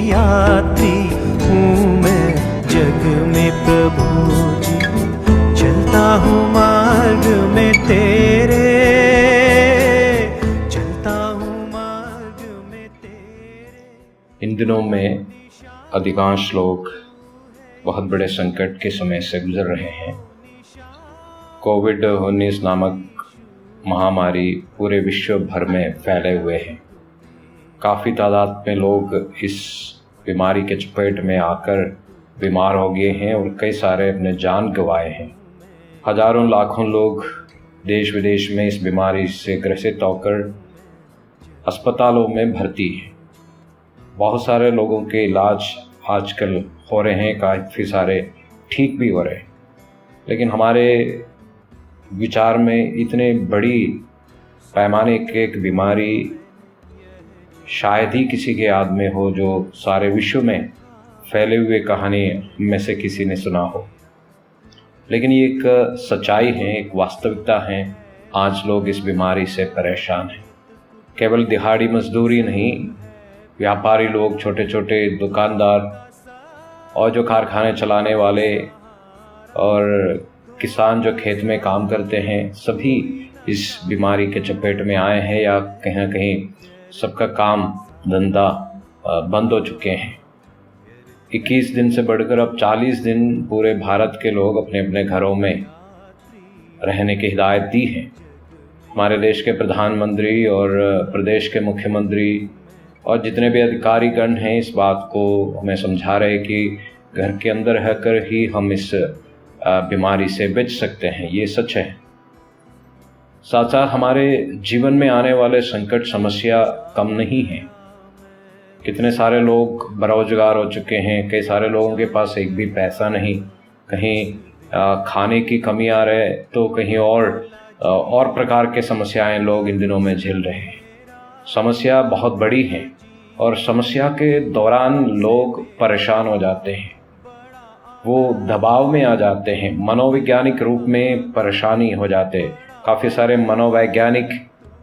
यात्री हूँ मैं जग में प्रभु जी, चलता हूँ मार्ग में तेरे, चलता हूँ मार्ग में तेरे। इन दिनों में अधिकांश लोग बहुत बड़े संकट के समय से गुजर रहे हैं। कोविड-19 नामक महामारी पूरे विश्व भर में फैले हुए हैं। काफ़ी तादाद में लोग इस बीमारी के चपेट में आकर बीमार हो गए हैं और कई सारे अपने जान गंवाए हैं। हजारों लाखों लोग देश विदेश में इस बीमारी से ग्रसित होकर अस्पतालों में भर्ती हैं। बहुत सारे लोगों के इलाज आजकल हो रहे हैं, काफ़ी सारे ठीक भी हो रहे हैं, लेकिन हमारे विचार में इतने बड़ी पैमाने की एक बीमारी शायद ही किसी के याद में हो जो सारे विश्व में फैले हुए कहानी में से किसी ने सुना हो। लेकिन ये एक सच्चाई है, एक वास्तविकता है। आज लोग इस बीमारी से परेशान हैं। केवल दिहाड़ी मजदूरी नहीं, व्यापारी लोग, छोटे छोटे दुकानदार और जो कारखाने चलाने वाले और किसान जो खेत में काम करते हैं, सभी इस बीमारी के चपेट में आए हैं या कहीं ना कहीं सबका काम धंधा बंद हो चुके हैं। 21 दिन से बढ़कर अब 40 दिन पूरे भारत के लोग अपने अपने घरों में रहने की हिदायत दी है। हमारे देश के प्रधानमंत्री और प्रदेश के मुख्यमंत्री और जितने भी अधिकारीगण हैं इस बात को हमें समझा रहे कि घर के अंदर रहकर ही हम इस बीमारी से बच सकते हैं। ये सच है। साथ साथ हमारे जीवन में आने वाले संकट समस्या कम नहीं है। कितने सारे लोग बेरोजगार हो चुके हैं, कई सारे लोगों के पास एक भी पैसा नहीं, कहीं खाने की कमी आ रहे तो कहीं और प्रकार के समस्याएं लोग इन दिनों में झेल रहे हैं। समस्या बहुत बड़ी है और समस्या के दौरान लोग परेशान हो जाते हैं, वो दबाव में आ जाते हैं, मनोवैज्ञानिक रूप में परेशानी हो जाते हैं। काफ़ी सारे मनोवैज्ञानिक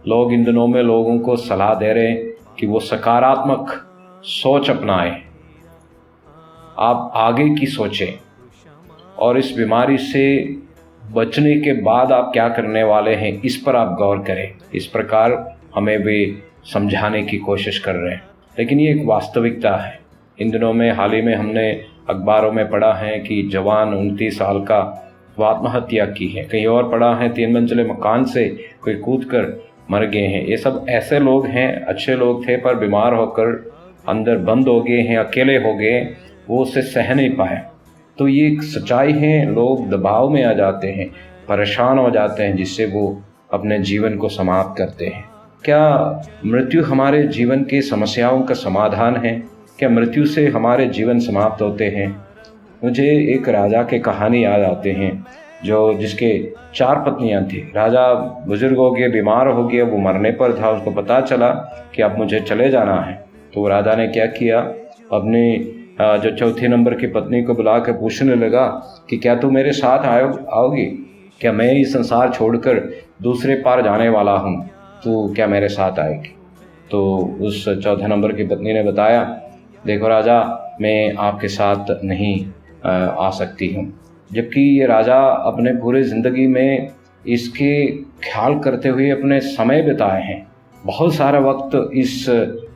लोग इन दिनों में लोगों को सलाह दे रहे हैं कि वो सकारात्मक सोच अपनाएं, आप आगे की सोचें और इस बीमारी से बचने के बाद आप क्या करने वाले हैं इस पर आप गौर करें। इस प्रकार हमें वे समझाने की कोशिश कर रहे हैं, लेकिन ये एक वास्तविकता है। इन दिनों में हाल ही में हमने अखबारों में पढ़ा है कि जवान 29 साल का वो आत्महत्या की है। कहीं और पढ़ा है 3 मंजिले मकान से कोई कूदकर मर गए हैं। ये सब ऐसे लोग हैं, अच्छे लोग थे पर बीमार होकर अंदर बंद हो गए हैं, अकेले हो गए, वो उसे सह नहीं पाए। तो ये एक सच्चाई है। लोग दबाव में आ जाते हैं, परेशान हो जाते हैं, जिससे वो अपने जीवन को समाप्त करते हैं। क्या मृत्यु हमारे जीवन की समस्याओं का समाधान है? क्या मृत्यु से हमारे जीवन समाप्त होते हैं? मुझे एक राजा के कहानी याद आते हैं जिसके 4 पत्नियां थी। राजा बुजुर्ग हो गया, बीमार हो गया, वो मरने पर था। उसको पता चला कि अब मुझे चले जाना है। तो राजा ने क्या किया, अपनी जो 4थी नंबर की पत्नी को बुला कर पूछने लगा कि क्या तू मेरे साथ आओगी? क्या मैं ये संसार छोड़कर दूसरे पार जाने वाला हूँ, तू क्या मेरे साथ आएगी? तो उस 4थे नंबर की पत्नी ने बताया, देखो राजा, मैं आपके साथ नहीं आ सकती हूँ। जबकि ये राजा अपने पूरे ज़िंदगी में इसके ख्याल करते हुए अपने समय बिताए हैं। बहुत सारा वक्त इस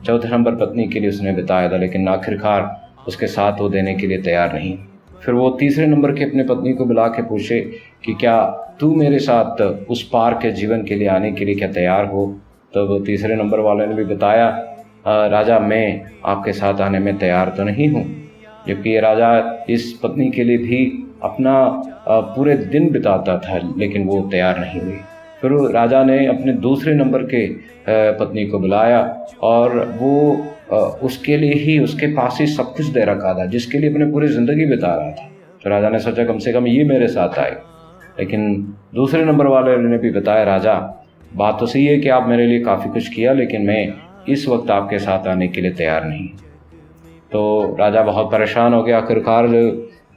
4थे नंबर पत्नी के लिए उसने बिताया था, लेकिन आखिरकार उसके साथ वो देने के लिए तैयार नहीं। फिर वो 3रे नंबर की अपनी पत्नी को बुला के पूछे कि क्या तू मेरे साथ उस पार के जीवन के लिए आने के लिए क्या तैयार हो? तो वो 3रे नंबर वाले ने भी बताया, राजा, मैं आपके साथ आने में तैयार तो नहीं हूँ। जबकि ये राजा इस पत्नी के लिए भी अपना पूरे दिन बिताता था, लेकिन वो तैयार नहीं हुई। फिर राजा ने अपने 2रे नंबर के पत्नी को बुलाया और वो उसके लिए ही, उसके पास ही सब कुछ दे रखा था, जिसके लिए अपने पूरी ज़िंदगी बिता रहा था। तो राजा ने सोचा कम से कम ये मेरे साथ आए। लेकिन 2रे नंबर वाले ने भी बताया, राजा, बात तो सही है कि आप मेरे लिए काफ़ी कुछ किया, लेकिन मैं इस वक्त आपके साथ आने के लिए तैयार नहीं। तो राजा बहुत परेशान हो गया। आखिरकार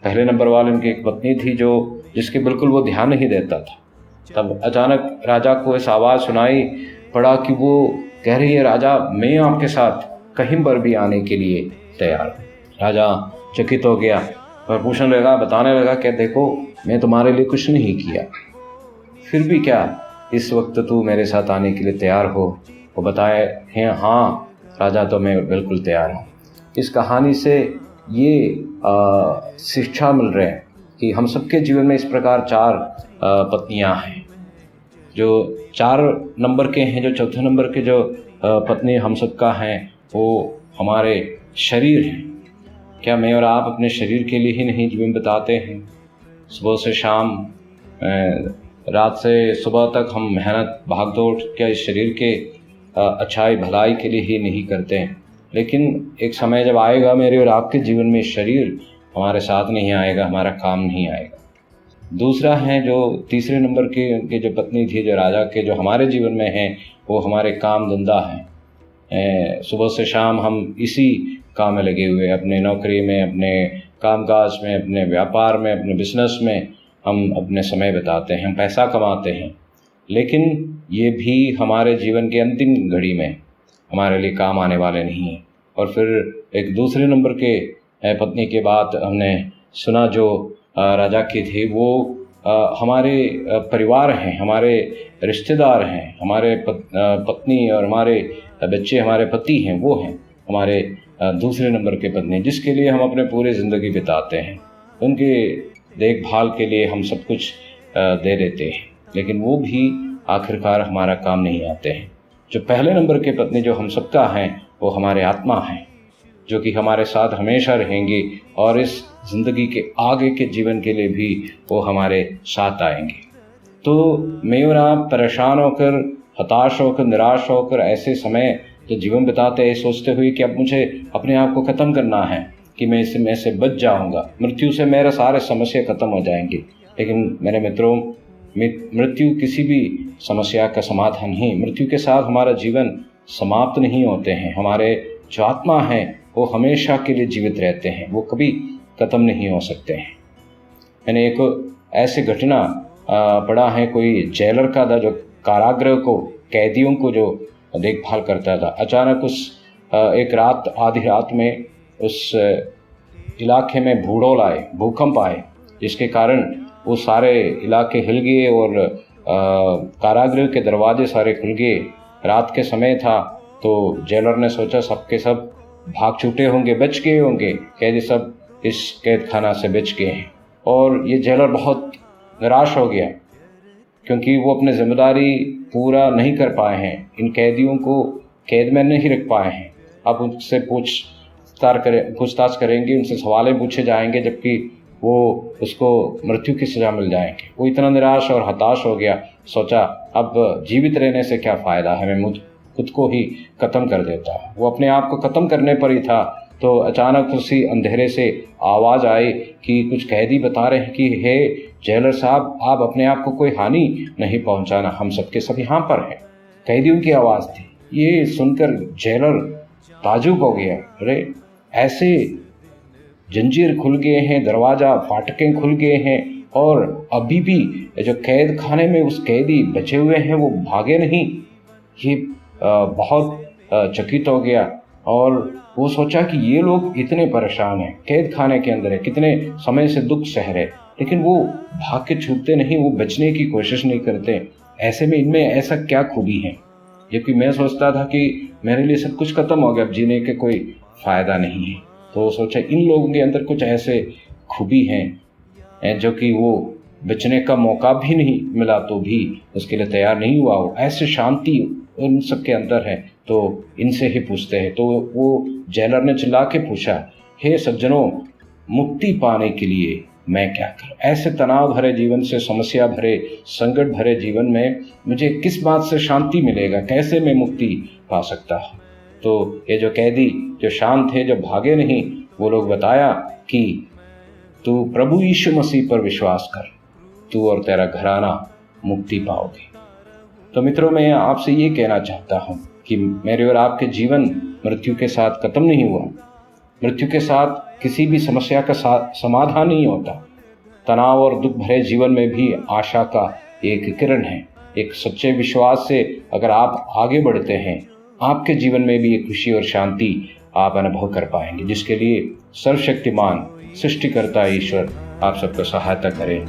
पहले नंबर वाले उनकी एक पत्नी थी जिसके बिल्कुल वो ध्यान नहीं देता था। तब अचानक राजा को इस आवाज़ सुनाई पड़ा कि वो कह रही है, राजा, मैं आपके साथ कहीं पर भी आने के लिए तैयार हूँ। राजा चकित हो गया और पूछने लगा, बताने लगा कि देखो मैं तुम्हारे लिए कुछ नहीं किया, फिर भी क्या इस वक्त तू मेरे साथ आने के लिए तैयार हो? वो बताए हैं, हाँ राजा, तो मैं बिल्कुल तैयार हूँ। इस कहानी से ये शिक्षा मिल रहे हैं कि हम सबके जीवन में इस प्रकार 4 पत्नियां हैं। जो 4 नंबर के हैं, जो चौथे नंबर के जो पत्नी हम सबका हैं, वो हमारे शरीर हैं। क्या मैं और आप अपने शरीर के लिए ही नहीं जीवन बिताते हैं? सुबह से शाम, रात से सुबह तक हम मेहनत भाग दौड़ क्या इस शरीर के अच्छाई भलाई के लिए ही नहीं करते हैं? लेकिन एक समय जब आएगा मेरे और आपके जीवन में शरीर हमारे साथ नहीं आएगा, हमारा काम नहीं आएगा। दूसरा है जो तीसरे नंबर के उनके जो पत्नी थी, जो राजा के, जो हमारे जीवन में हैं, वो हमारे काम धंधा हैं। सुबह से शाम हम इसी काम में लगे हुए, अपने नौकरी में, अपने कामकाज में, अपने व्यापार में, अपने बिजनेस में हम अपने समय बिताते हैं, हम पैसा कमाते हैं। लेकिन ये भी हमारे जीवन के अंतिम घड़ी में हमारे लिए काम आने वाले नहीं हैं। और फिर एक दूसरे नंबर के पत्नी के बाद हमने सुना जो राजा की थी, वो हमारे परिवार हैं, हमारे रिश्तेदार हैं, हमारे पत्नी और हमारे बच्चे, हमारे पति हैं, वो हैं हमारे दूसरे नंबर के पत्नी, जिसके लिए हम अपने पूरी ज़िंदगी बिताते हैं। उनके देखभाल के लिए हम सब कुछ दे देते हैं, लेकिन वो भी आखिरकार हमारा काम नहीं आते हैं। जो पहले नंबर के पत्नी जो हम सबका हैं, वो हमारे आत्मा हैं, जो कि हमारे साथ हमेशा रहेंगे और इस ज़िंदगी के आगे के जीवन के लिए भी वो हमारे साथ आएंगे। तो मैं और आप परेशान होकर, हताश होकर, निराश होकर ऐसे समय जो जीवन बिताते हैं सोचते हुए कि अब मुझे अपने आप को ख़त्म करना है, कि मैं इसमें से बच जाऊंगा, मृत्यु से मेरा सारे समस्या ख़त्म हो जाएंगे। लेकिन मेरे मित्रों, मृत्यु किसी भी समस्या का समाधान नहीं। मृत्यु के साथ हमारा जीवन समाप्त नहीं होते हैं। हमारे जो आत्मा हैं वो हमेशा के लिए जीवित रहते हैं, वो कभी ख़त्म नहीं हो सकते हैं। मैंने एक ऐसी घटना पढ़ा है, कोई जेलर का था जो कारागृह को, कैदियों को जो देखभाल करता था। अचानक उस एक रात, आधी रात में उस इलाके में भूडोल आए, भूकंप आए, जिसके कारण वो सारे इलाके हिल गए और कारागृह के दरवाजे सारे खुल गए। रात के समय था, तो जेलर ने सोचा सबके सब भाग छूटे होंगे, बच गए होंगे, कैदी सब इस कैद खाना से बच गए हैं। और ये जेलर बहुत निराश हो गया, क्योंकि वो अपनी जिम्मेदारी पूरा नहीं कर पाए हैं, इन कैदियों को कैद में नहीं रख पाए हैं। अब उनसे पूछताछ करेंगे, उनसे सवाल पूछे जाएंगे, जबकि वो उसको मृत्यु की सज़ा मिल जाएंगे। वो इतना निराश और हताश हो गया, सोचा अब जीवित रहने से क्या फ़ायदा है, मैं खुद को ही ख़त्म कर देता हूँ। वो अपने आप को ख़त्म करने पर ही था, तो अचानक उसी अंधेरे से आवाज़ आई कि कुछ कैदी बता रहे हैं कि हे जेलर साहब, आप अपने आप को कोई हानि नहीं पहुँचाना, हम सबके सब यहाँ पर हैं। कैदियों की आवाज़ थी। ये सुनकर जेलर ताजुब हो गया, अरे ऐसे जंजीर खुल गए हैं, दरवाज़ा फाटकें खुल गए हैं, और अभी भी जो कैद खाने में उस कैदी बचे हुए हैं वो भागे नहीं। ये बहुत चकित हो गया और वो सोचा कि ये लोग इतने परेशान हैं, कैद खाने के अंदर है, कितने समय से दुख सह रहे, लेकिन वो भाग के छूटते नहीं, वो बचने की कोशिश नहीं करते। ऐसे में इनमें ऐसा क्या खूबी है? जबकि मैं सोचता था कि मेरे लिए सब कुछ खत्म हो गया, अब जीने के कोई फ़ायदा नहीं है। तो सोचा इन लोगों के अंदर कुछ ऐसे खूबी हैं जो कि वो बचने का मौका भी नहीं मिला तो भी उसके लिए तैयार नहीं हुआ हो। ऐसे शांति उन सब के अंदर है, तो इनसे ही पूछते हैं। तो वो जेलर ने चिल्ला के पूछा, हे सज्जनों, मुक्ति पाने के लिए मैं क्या करूं? ऐसे तनाव भरे जीवन से, समस्या भरे, संकट भरे जीवन में मुझे किस बात से शांति मिलेगा? कैसे मैं मुक्ति पा सकता हूँ? तो ये जो कैदी जो शांत थे, जो भागे नहीं, वो लोग बताया कि तू प्रभु यीशु मसीह पर विश्वास कर, तू और तेरा घराना मुक्ति पाओगे। तो मित्रों, मैं आपसे ये कहना चाहता हूँ कि मेरे और आपके जीवन मृत्यु के साथ ख़त्म नहीं हुआ। मृत्यु के साथ किसी भी समस्या का समाधान नहीं होता। तनाव और दुख भरे जीवन में भी आशा का एक किरण है। एक सच्चे विश्वास से अगर आप आगे बढ़ते हैं, आपके जीवन में भी ये खुशी और शांति आप अनुभव कर पाएंगे, जिसके लिए सर्वशक्तिमान सृष्टिकर्ता ईश्वर आप सबको सहायता करें।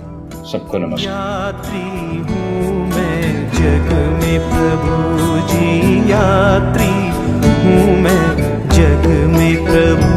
सबको नमस्कार। यात्री हूँ मैं जग में प्रभु जी, यात्री हूँ मैं जग में प्रभु